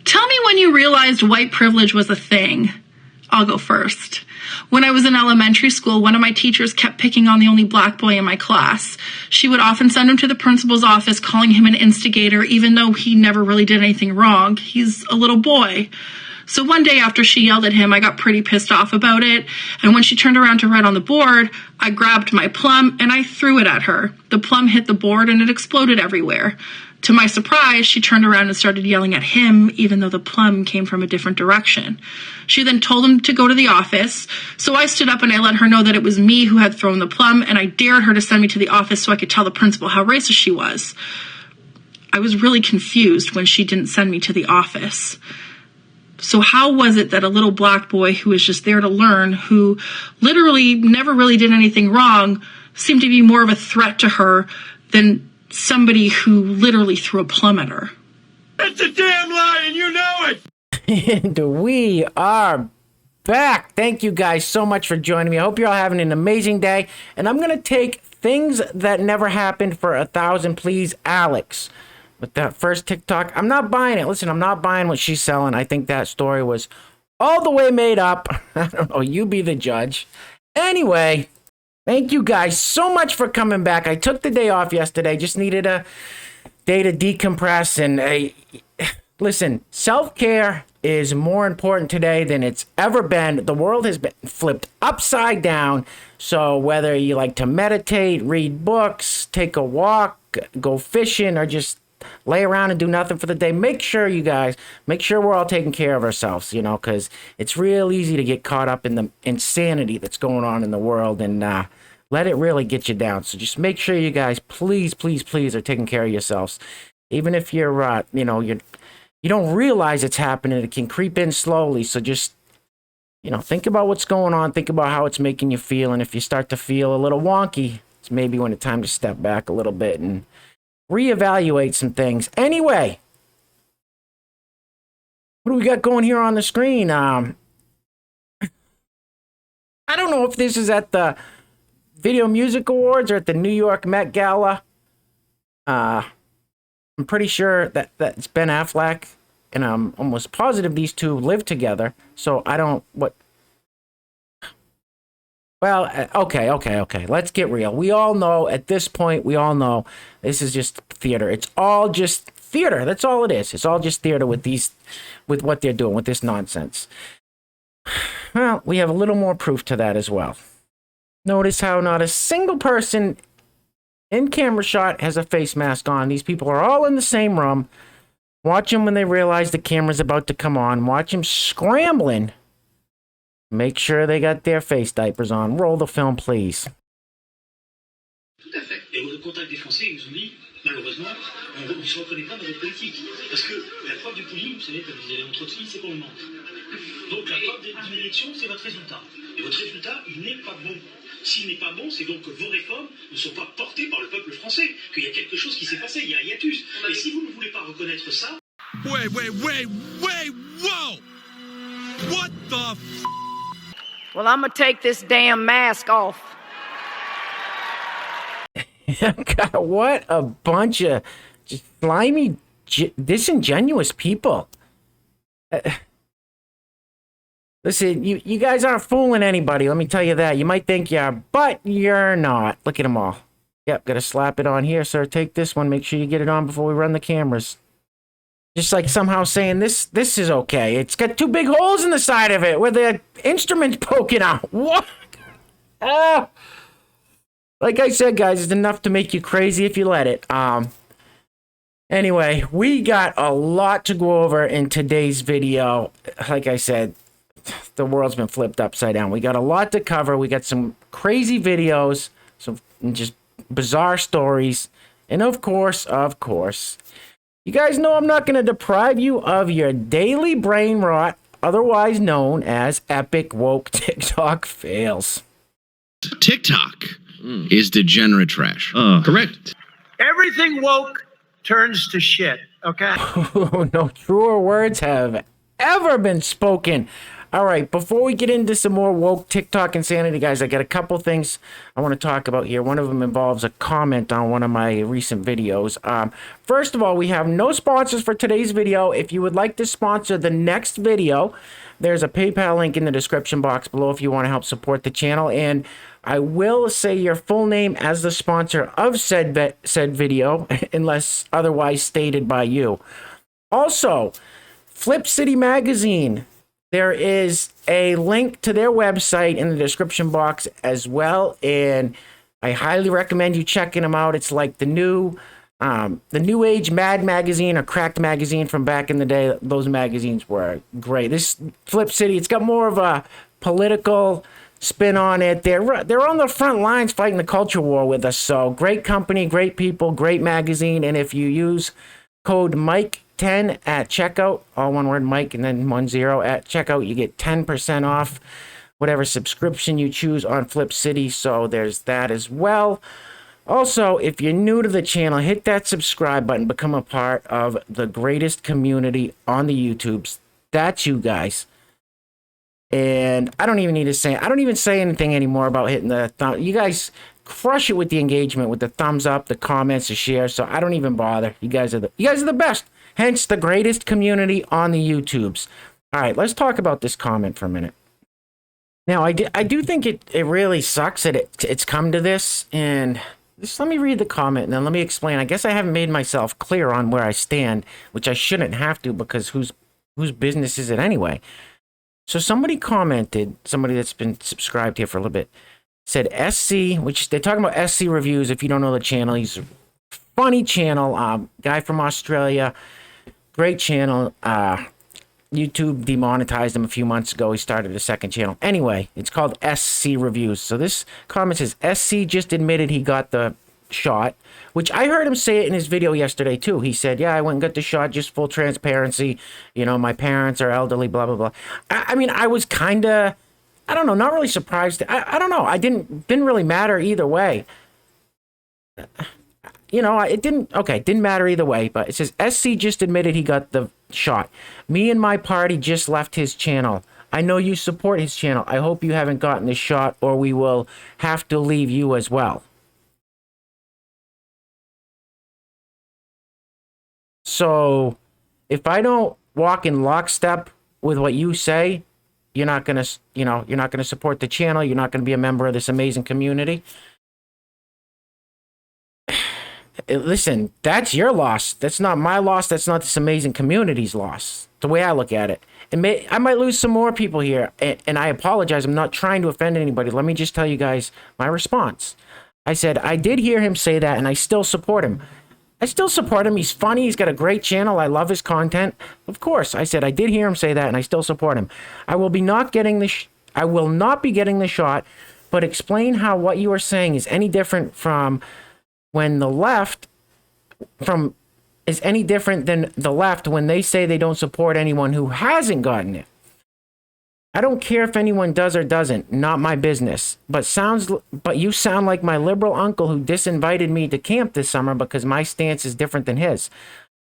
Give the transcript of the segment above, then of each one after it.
Tell me when you realized white privilege was a thing. I'll go first. When I was in elementary school, one of my teachers kept picking on the only black boy in my class. She would often send him to the principal's office, calling him an instigator, even though he never really did anything wrong. He's a little boy. So one day after she yelled at him, I got pretty pissed off about it. And when she turned around to write on the board, I grabbed my plum and I threw it at her. The plum hit the board and it exploded everywhere. To my surprise, she turned around and started yelling at him, even though the plum came from a different direction. She then told him to go to the office. So I stood up and I let her know that it was me who had thrown the plum, and I dared her to send me to the office so I could tell the principal how racist she was. I was really confused when she didn't send me to the office. So how was it that a little black boy who was just there to learn, who literally never really did anything wrong, seemed to be more of a threat to her than somebody who literally threw a plum at her? That's a damn lie, and you know it! And we are back. Thank you guys so much for joining me. I hope you're all having an amazing day. And I'm going to take things that never happened for 1,000, please, Alex. With that first TikTok, I'm not buying it. Listen, I'm not buying what she's selling. I think that story was all the way made up. I don't know. You be the judge. Anyway, thank you guys so much for coming back. I took the day off yesterday. Just needed a day to decompress. And listen, self-care is more important today than it's ever been. The world has been flipped upside down. So whether you like to meditate, read books, take a walk, go fishing, or just lay around and do nothing for the day, make sure we're all taking care of ourselves, you know, because it's real easy to get caught up in the insanity that's going on in the world and let it really get you down. So just make sure you guys, please, please, please, are taking care of yourselves. Even if you're, you don't realize it's happening, it can creep in slowly. So just, think about what's going on, think about how it's making you feel. And if you start to feel a little wonky, it's maybe when it's time to step back a little bit and reevaluate some things. Anyway, what do we got going here on the screen? I don't know if this is at the Video Music Awards or at the New York Met Gala. I'm pretty sure that it's Ben Affleck, and I'm almost positive these two live together. So I don't Well, okay. Let's get real. We all know at this point, this is just theater. It's all just theater. That's all it is. It's all just theater with what they're doing with this nonsense. Well, we have a little more proof to that as well. Notice how not a single person in camera shot has a face mask on. These people are all in the same room. Watch them when they realize the camera's about to come on. Watch them scrambling. Make sure they got their face diapers on. Roll the film, please. Tout à fait. Et au contact des Français, ils nous ont dit, malheureusement, on ne se reconnaît pas dans votre politique. Parce que la preuve du pudding, vous savez, quand vous allez entre filles, c'est qu'on le manque. Donc la preuve d'une élection, c'est votre résultat. Et votre résultat, il n'est pas bon. S'il n'est pas bon, c'est donc que vos réformes ne sont pas portées par le peuple français. Qu'il y a quelque chose qui s'est passé, il y a un hiatus. Et si vous ne voulez pas reconnaître ça... Wait, whoa! What the f***? Well, I'm gonna take this damn mask off. God, what a bunch of just slimy, disingenuous people. Listen, you guys aren't fooling anybody, let me tell you that. You might think you are, but you're not. Look at them all. Yep, gotta slap it on here, sir. Take this one. Make sure you get it on before we run the cameras. Just like somehow saying this is okay. It's got two big holes in the side of it where the instrument's poking out. What? Ah. Like I said, guys, it's enough to make you crazy if you let it. Anyway, we got a lot to go over in today's video. Like I said, the world's been flipped upside down. We got a lot to cover. We got some crazy videos, some just bizarre stories, and of course, you guys know I'm not going to deprive you of your daily brain rot, otherwise known as epic woke TikTok fails. TikTok is degenerate trash. Correct. Everything woke turns to shit, okay? No truer words have ever been spoken. All right, before we get into some more woke TikTok insanity, guys, I got a couple things I want to talk about here. One of them involves a comment on one of my recent videos. First of all, we have no sponsors for today's video. If you would like to sponsor the next video, there's a PayPal link in the description box below if you want to help support the channel. And I will say your full name as the sponsor of said video, unless otherwise stated by you. Also, Flip City Magazine. There is a link to their website in the description box as well, and I highly recommend you checking them out. It's like the new age Mad magazine or Cracked magazine from back in the day. Those magazines were great. This Flip City, it's got more of a political spin on it. They're on the front lines fighting the culture war with us. So great company, great people, great magazine, and if you use code Mike10 at checkout, all one word, Mike and then 10 at checkout, you get 10% off whatever subscription you choose on Flip City. So there's that as well. Also, if you're new to the channel, hit that subscribe button, become a part of the greatest community on the YouTubes. That's you guys. And I don't even say anything anymore about hitting the thumb. You guys crush it with the engagement, with the thumbs up, the comments, the shares. So I don't even bother. You guys are the best. Hence the greatest community on the YouTubes. All right, let's talk about this comment for a minute. Now, I do think it really sucks that it's come to this. And just let me read the comment and then let me explain. I guess I haven't made myself clear on where I stand, which I shouldn't have to, because whose business is it anyway? So somebody commented, somebody that's been subscribed here for a little bit, said SC, which they're talking about SC Reviews. If you don't know the channel, he's a funny channel, guy from Australia, great channel. YouTube demonetized him a few months ago. He started a second channel. Anyway, it's called SC Reviews. So this comment says, SC just admitted he got the shot, which I heard him say it in his video yesterday too. He said, yeah, I went and got the shot, just full transparency. You know, my parents are elderly, blah, blah, blah. I mean, I was kind of, I don't know, not really surprised. I don't know. I didn't really matter either way. You know, it didn't matter either way, but it says, SC just admitted he got the shot. Me and my party just left his channel. I know you support his channel. I hope you haven't gotten the shot or we will have to leave you as well. So, if I don't walk in lockstep with what you say, you're not going to support the channel. You're not going to be a member of this amazing community. Listen, that's your loss. That's not my loss. That's not this amazing community's loss. The way I look at it. I might lose some more people here, and I apologize. I'm not trying to offend anybody. Let me just tell you guys my response. I said, I did hear him say that, and I still support him. I still support him. He's funny. He's got a great channel. I love his content. Of course, I said I did hear him say that, and I still support him. I will not be getting the shot, but explain how what you are saying is any different from when the left is any different than the left when they say they don't support anyone who hasn't gotten it. I don't care if anyone does or doesn't, not my business. But you sound like my liberal uncle who disinvited me to camp this summer because my stance is different than his.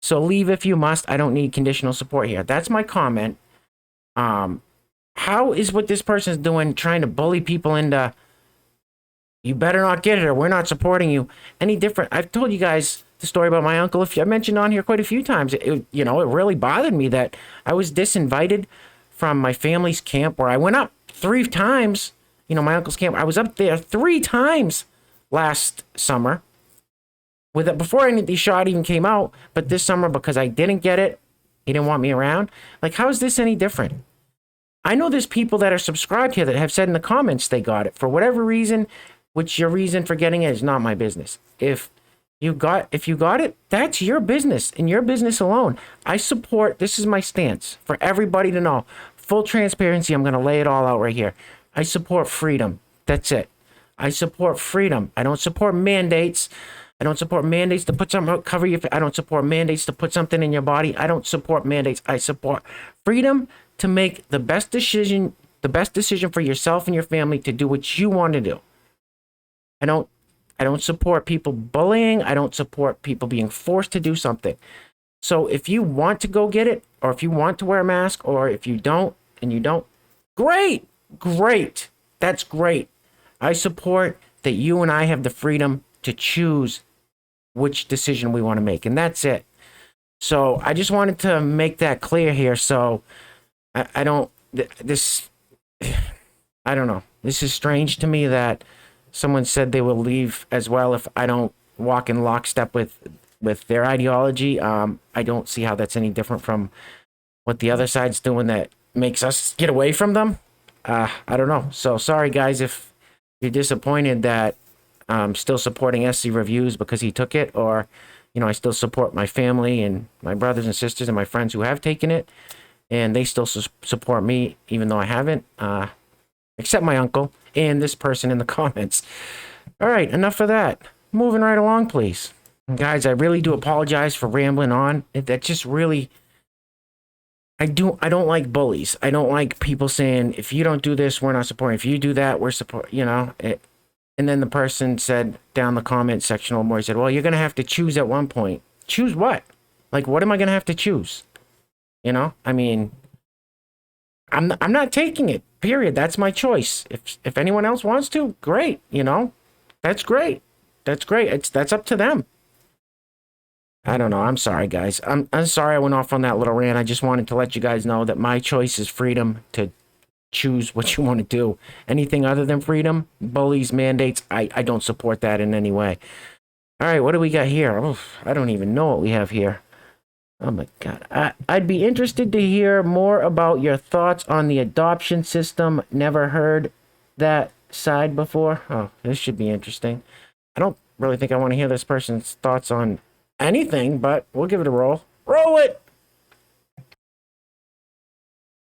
So leave if you must. I don't need conditional support here. That's my comment. How is what this person is doing trying to bully people into, you better not get it or we're not supporting you, any different? I've told you guys the story about my uncle. I mentioned on here quite a few times. It really bothered me that I was disinvited from my family's camp where I went up 3 times. My uncle's camp. I was up there 3 times last summer before any of these shot even came out. But this summer, because I didn't get it, he didn't want me around. Like, how is this any different? I know there's people that are subscribed here that have said in the comments they got it for whatever reason, which your reason for getting it is not my business. If you got it, that's your business and your business alone. I support, this is my stance for everybody to know. Full transparency, I'm going to lay it all out right here. I support freedom. That's it. I support freedom. I don't support mandates. I don't support mandates to put something, cover your, I don't support mandates to put something in your body. I don't support mandates. I support freedom to make the best decision for yourself and your family to do what you want to do. I don't support people bullying. I don't support people being forced to do something. So if you want to go get it, or if you want to wear a mask, or if you don't, and you don't, Great. That's great. I support that you and I have the freedom to choose which decision we want to make, and that's it. So I just wanted to make that clear here. So I don't know. This is strange to me that someone said they will leave as well if I don't walk in lockstep with their ideology. I don't see how that's any different from what the other side's doing that makes us get away from them. I don't know. So sorry, guys, if you're disappointed that I'm still supporting SC Reviews because he took it, or, I still support my family and my brothers and sisters and my friends who have taken it, and they still support me even though I haven't, except my uncle and this person in the comments. All right, enough of that. Moving right along, please. Guys, I really do apologize for rambling on. That just really... I don't like bullies. I don't like people saying, if you don't do this, we're not supporting. If you do that, we're support. And then the person said down the comment section, or more, he said, well, you're going to have to choose at one point. Choose what? Like, what am I going to have to choose? I mean, I'm not taking it, period. That's my choice. If anyone else wants to, great. That's great. That's great. That's up to them. I don't know. I'm sorry, guys. I'm sorry I went off on that little rant. I just wanted to let you guys know that my choice is freedom to choose what you want to do. Anything other than freedom, bullies, mandates, I don't support that in any way. All right, what do we got here? Oof, I don't even know what we have here. Oh, my God. I'd be interested to hear more about your thoughts on the adoption system. Never heard that side before. Oh, this should be interesting. I don't really think I want to hear this person's thoughts on anything, but we'll give it a roll. Roll it!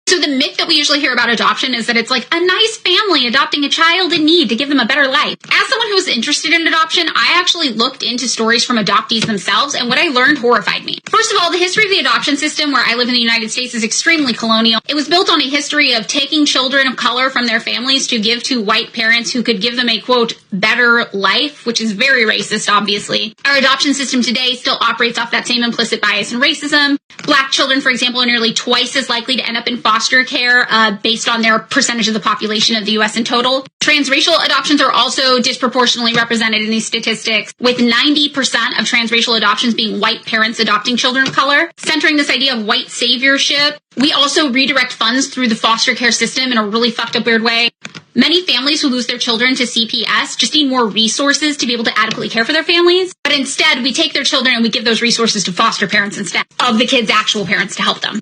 So the myth that we usually hear about adoption is that it's like a nice family adopting a child in need to give them a better life. As someone who was interested in adoption, I actually looked into stories from adoptees themselves, and what I learned horrified me. First of all, the history of the adoption system where I live in the United States is extremely colonial. It was built on a history of taking children of color from their families to give to white parents who could give them a, quote, better life, which is very racist, obviously. Our adoption system today still operates off that same implicit bias and racism. Black children, for example, are nearly twice as likely to end up in foster care based on their percentage of the population of the U.S. in total. Transracial adoptions are also disproportionately represented in these statistics, with 90% of transracial adoptions being white parents adopting children of color. Centering this idea of white saviorship, we also redirect funds through the foster care system in a really fucked up weird way. Many families who lose their children to CPS just need more resources to be able to adequately care for their families. But instead, we take their children and we give those resources to foster parents instead of the kids' actual parents to help them.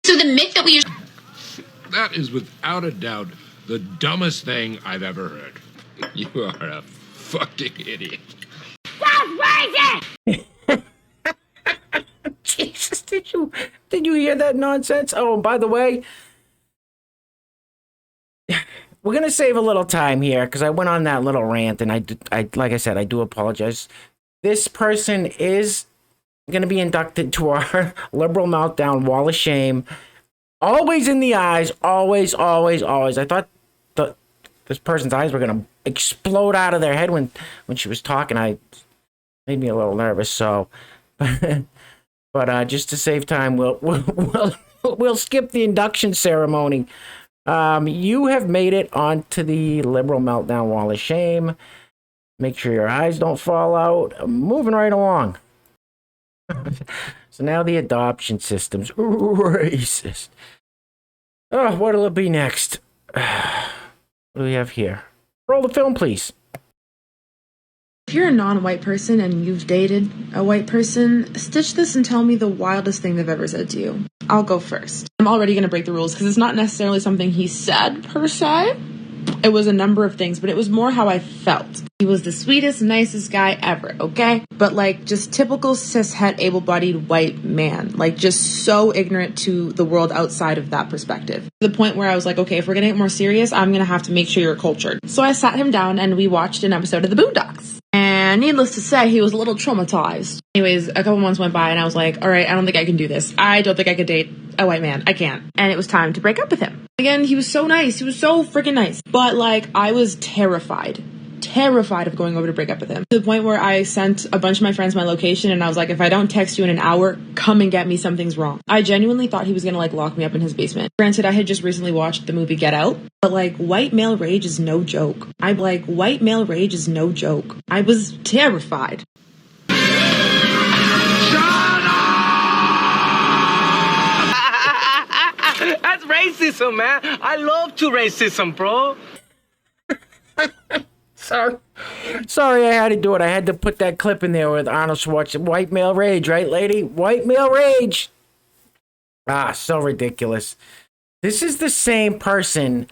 So the myth that we usually... That is without a doubt the dumbest thing I've ever heard. You are a fucking idiot. Jesus, did you hear that nonsense? Oh, and by the way, we're gonna save a little time here because I went on that little rant, and I like I said, I do apologize. This person is gonna be inducted to our liberal meltdown wall of shame. Always in the eyes, always, always, always. I thought this person's eyes were gonna explode out of their head when she was talking. I made me a little nervous. So, but just to save time, we'll skip the induction ceremony. You have made it onto the liberal meltdown wall of shame. Make sure your eyes don't fall out. Moving right along. So now the adoption system's racist. Oh, what'll it be next? What do we have here? Roll the film, please. If you're a non-white person and you've dated a white person, stitch this and tell me the wildest thing they've ever said to you. I'll go first. I'm already going to break the rules because it's not necessarily something he said, per se. It was a number of things, but it was more how I felt. He was the sweetest, nicest guy ever, okay? But like just typical cishet, able-bodied white man. Like just so ignorant to the world outside of that perspective. To the point where I was like, okay, if we're going to get more serious, I'm going to have to make sure you're cultured. So I sat him down and we watched an episode of The Boondocks. And needless to say, he was a little traumatized. Anyways, a couple months went by and I was like, all right, I don't think I can do this. I don't think I could date a white man. I can't. And it was time to break up with him. Again, he was so nice. He was so freaking nice. But like, I was terrified terrified of going over to break up with him. To the point where I sent a bunch of my friends my location and I was like, if I don't text you in an hour, come and get me, something's wrong. I genuinely thought he was gonna like lock me up in his basement. Granted, I had just recently watched the movie Get Out, but like white male rage is no joke. I was terrified. That's racism, man. I love to racism, bro. Sorry, I had to do it. I had to put that clip in there with Arnold Schwarzenegger. White male rage, right, lady? White male rage. Ah, so ridiculous. This is the same person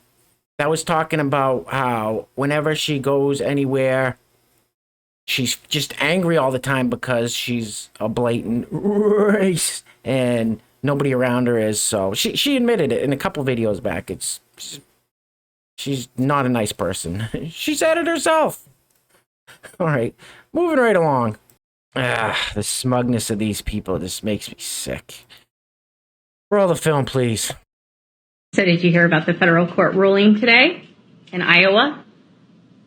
that was talking about how whenever she goes anywhere, she's just angry all the time because she's a blatant racist and nobody around her is. So she admitted it in a couple videos back. She's not a nice person. She said it herself. All right, moving right along. The smugness of these people just makes me sick. Roll the film, please. So did you hear about the federal court ruling today in Iowa?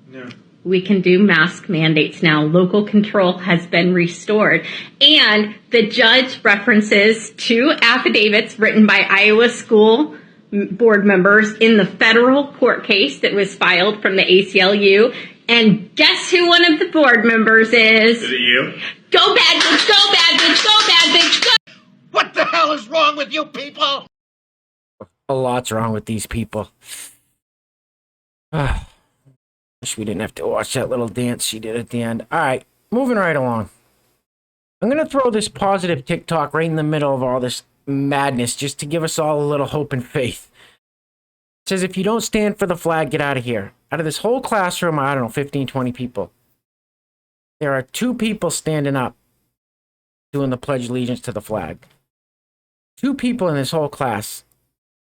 No. We can do mask mandates now. Local control has been restored. And the judge references 2 affidavits written by Iowa school board members in the federal court case that was filed from the ACLU. And guess who one of the board members is? Is it you? Go bad bitch, go bad bitch, go bad bitch, go! What the hell is wrong with you people? A lot's wrong with these people. Wish we didn't have to watch that little dance she did at the end. All right, moving right along. I'm going to throw this positive TikTok right in the middle of all this madness just to give us all a little hope and faith. It says, if you don't stand for the flag, get out of here. Out of this whole classroom, I don't know, 15, 20 people, there are 2 people standing up doing the Pledge of Allegiance to the flag. 2 people in this whole class.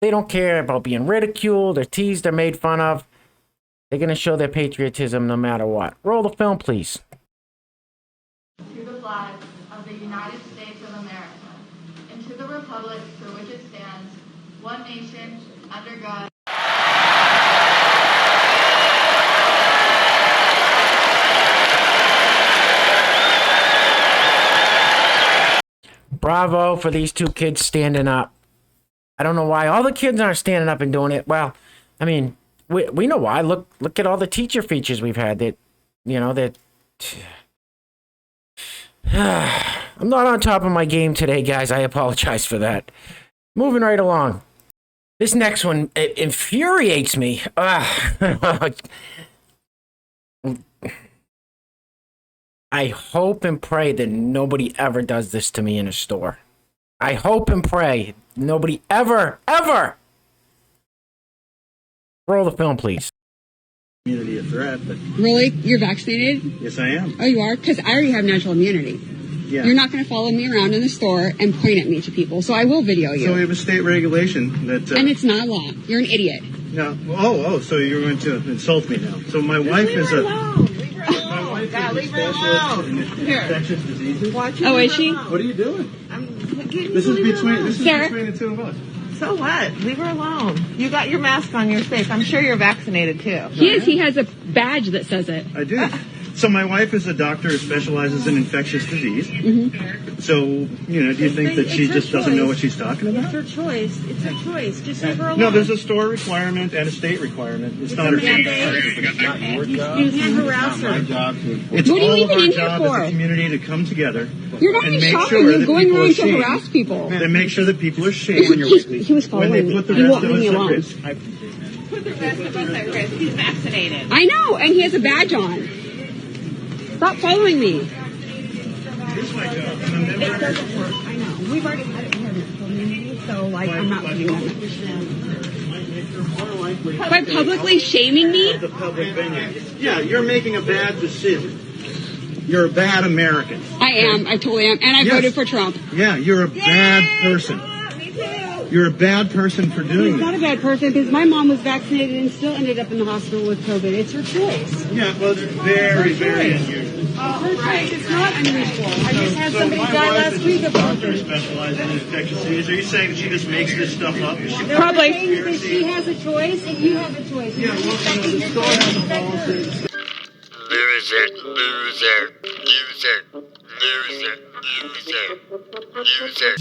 They don't care about being ridiculed or teased or made fun of. They're going to show their patriotism no matter what. Roll the film, please. To the flag of the United States of America, and to the republic for which it stands, one nation, under God. Bravo for these 2 kids standing up. I don't know why all the kids aren't standing up and doing it. Well, I mean, we know why. Look at all the teacher features we've had that, you know, that... I'm not on top of my game today, guys. I apologize for that. Moving right along. This next one, it infuriates me. I hope and pray that nobody ever does this to me in a store. I hope and pray nobody ever roll the film, please. Immunity a threat, but Really? You're vaccinated? yes, I am. Oh, you are? Because I already have natural immunity. Yeah. You're not going to follow me around in the store and point at me to people, so I will video you. So we have a state regulation that. And it's not law. You're an idiot. No. Oh. So you're going to insult me now? So my wife is a. God, leave her alone. Here. Infectious diseases. Oh, is she? What are you doing? This is between the 2 of us. So what? Leave her alone. You got your mask on, you're safe. I'm sure you're vaccinated too. He is. He has a badge that says it. I do. So my wife is a doctor who specializes in infectious disease. Mm-hmm. So, you know, do you think that she just doesn't know what she's talking about? It's her choice. It's her choice. Just leave her alone. No, there's a store requirement and a state requirement. It's not her mandate. You can't harass her. It's what are you all of even our in here job for? as a community to come together. You're not and even make shopping. sure You're that going people around are to safe. harass people. Then make sure that people are safe He was when following they put the me. He rest won't of leave me us at alone. risk. Put the rest of us at risk. He's vaccinated. I know, and he has a badge on. Stop following me. Here's my job. I'm a member. It doesn't work. I know. We've already had it in our community, so like I'm not putting that. By publicly shaming me? The public venue. Yeah, you're making a bad decision. You're a bad American. I am. I totally am. And I voted for Trump. Yeah, you're a bad person. You're a bad person for doing He's that. not a bad person because my mom was vaccinated and still ended up in the hospital with COVID. It's her choice. Yeah, well, it's very, very unusual. It's her choice. It's not unusual. I just had somebody die last week of Doctor COVID. specializes in infectious disease. Are you saying that she just makes this stuff up? Is she Probably. That she has a choice and you have a choice. Yeah, well, the store has a policy. Loser, loser, loser, loser, loser, loser.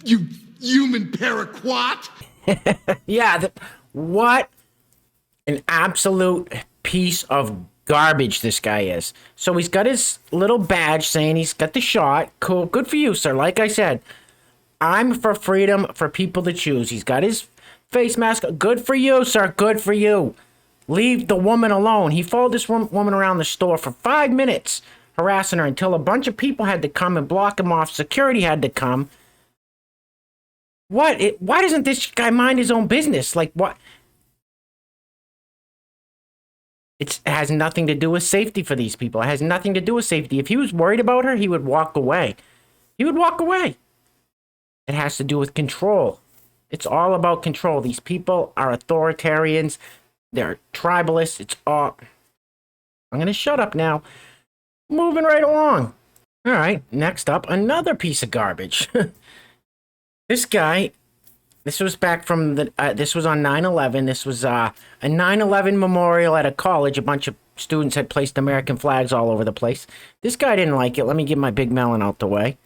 You human paraquat! Yeah, what an absolute piece of garbage this guy is. So he's got his little badge saying he's got the shot. Cool. Good for you, sir. Like I said, I'm for freedom for people to choose. He's got his face mask. Good for you, sir. Good for you. Leave the woman alone. He followed this woman around the store for 5 minutes, harassing her until a bunch of people had to come and block him off. Security had to come. Why doesn't this guy mind his own business? Like, what? It has nothing to do with safety for these people. It has nothing to do with safety. If he was worried about her, he would walk away. He would walk away. It has to do with control. It's all about control. These people are authoritarians. They're tribalists. It's all... I'm going to shut up now. Moving right along. All right, next up, another piece of garbage. This guy, this was back from the, this was on 9/11. This was a 9/11 memorial at a college. A bunch of students had placed American flags all over the place. This guy didn't like it. Let me get my big melon out the way.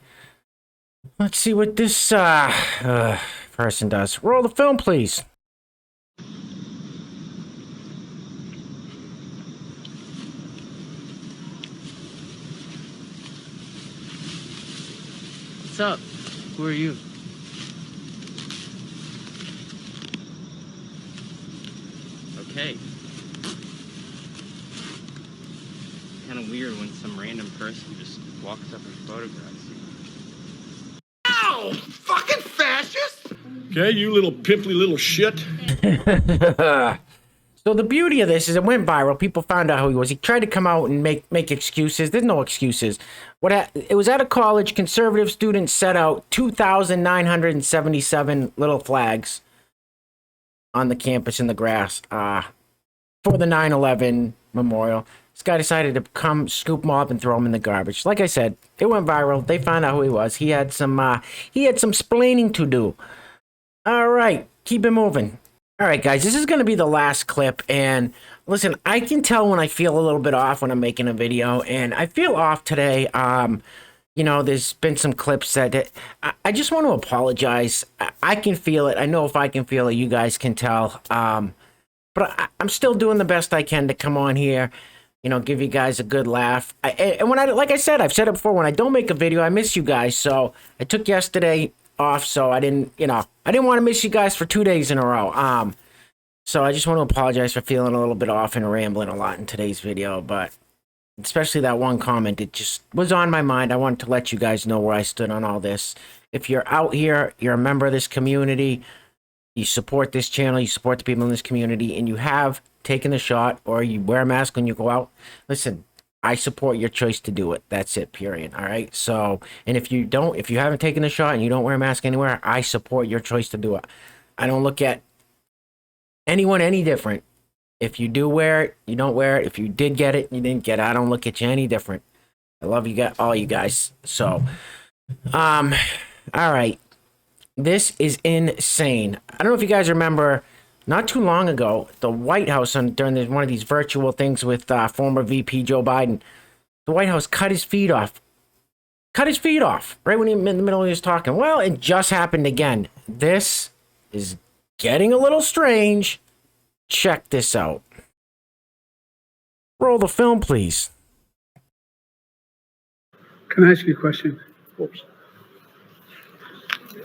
Let's see what this person does. Roll the film, please. What's up? Who are you? Okay. Kind of weird when some random person just walks up and photographs you. Ow! Fucking fascist! Okay, you little pimply little shit. So the beauty of this is it went viral. People found out who he was. He tried to come out and make excuses. There's no excuses. It was at a college. Conservative students set out 2,977 little flags on the campus in the grass for the 9/11 memorial. This guy decided to come scoop them up and throw them in the garbage. Like I said, it went viral. They found out who he was. He had some splaining to do. All right, keep it moving. All right, guys, this is going to be the last clip. And listen, I can tell when I feel a little bit off when I'm making a video, and I feel off today. You know, there's been some clips that I just want to apologize. I can feel it. I know if I can feel it, you guys can tell. But I'm still doing the best I can to come on here, you know, give you guys a good laugh. And when like I said, I've said it before, when I don't make a video, I miss you guys. So I took yesterday off, so I didn't want to miss you guys for 2 days in a row. So I just want to apologize for feeling a little bit off and rambling a lot in today's video, but especially that one comment, it just was on my mind. I wanted to let you guys know where I stood on all this. If you're out here, you're a member of this community, you support this channel, you support the people in this community, and you have taken the shot or you wear a mask when you go out, listen, I support your choice to do it. That's it, period. All right. So, and if you haven't taken the shot and you don't wear a mask anywhere, I support your choice to do it. I don't look at anyone any different. If you do wear it, you don't wear it. If you did get it, you didn't get it. I don't look at you any different. I love you guys, all you guys. So, all right. This is insane. I don't know if you guys remember, not too long ago, the White House, during one of these virtual things with former VP Joe Biden, the White House cut his feet off. Cut his feet off right when he in the middle of his talking. Well, it just happened again. This is getting a little strange. Check this out. Roll the film, please. Can I ask you a question? Oops.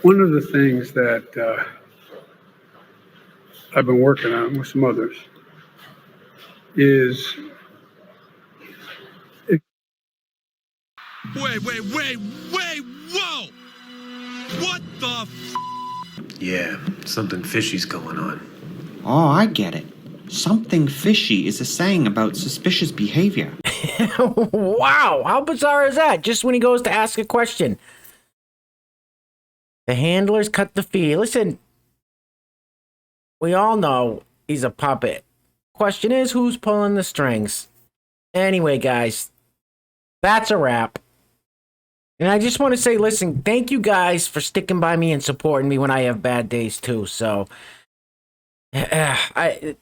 One of the things that I've been working on with some others is... Wait, whoa! What the Yeah, something fishy's going on. Oh, I get it. Something fishy is a saying about suspicious behavior. Wow, how bizarre is that? Just when he goes to ask a question. The handlers cut the fee. Listen, we all know he's a puppet. Question is, who's pulling the strings? Anyway, guys, that's a wrap. And I just want to say, listen, thank you guys for sticking by me and supporting me when I have bad days too. So, I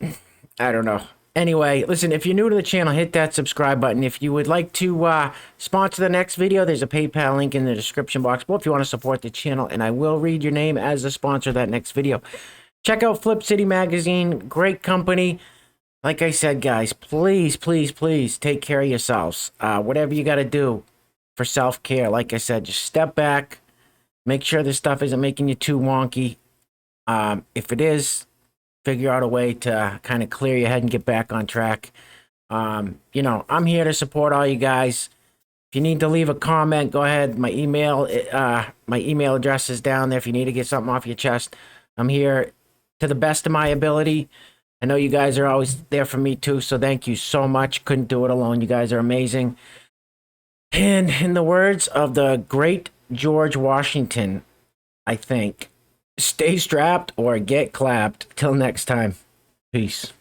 don't know. Anyway, listen, if you're new to the channel, hit that subscribe button. If you would like to sponsor the next video, there's a PayPal link in the description box below if you want to support the channel, and I will read your name as the sponsor of that next video. Check out Flip City Magazine. Great company. Like I said, guys, please, please, please take care of yourselves. Whatever you got to do for self-care, like I said, just step back. Make sure this stuff isn't making you too wonky. If it is, figure out a way to kind of clear your head and get back on track. You know, I'm here to support all you guys. If you need to leave a comment, go ahead. My email address is down there if you need to get something off your chest. I'm here to the best of my ability. I know you guys are always there for me too, so thank you so much. Couldn't do it alone. You guys are amazing. And in the words of the great George Washington, I think, stay strapped or get clapped. Till next time. Peace.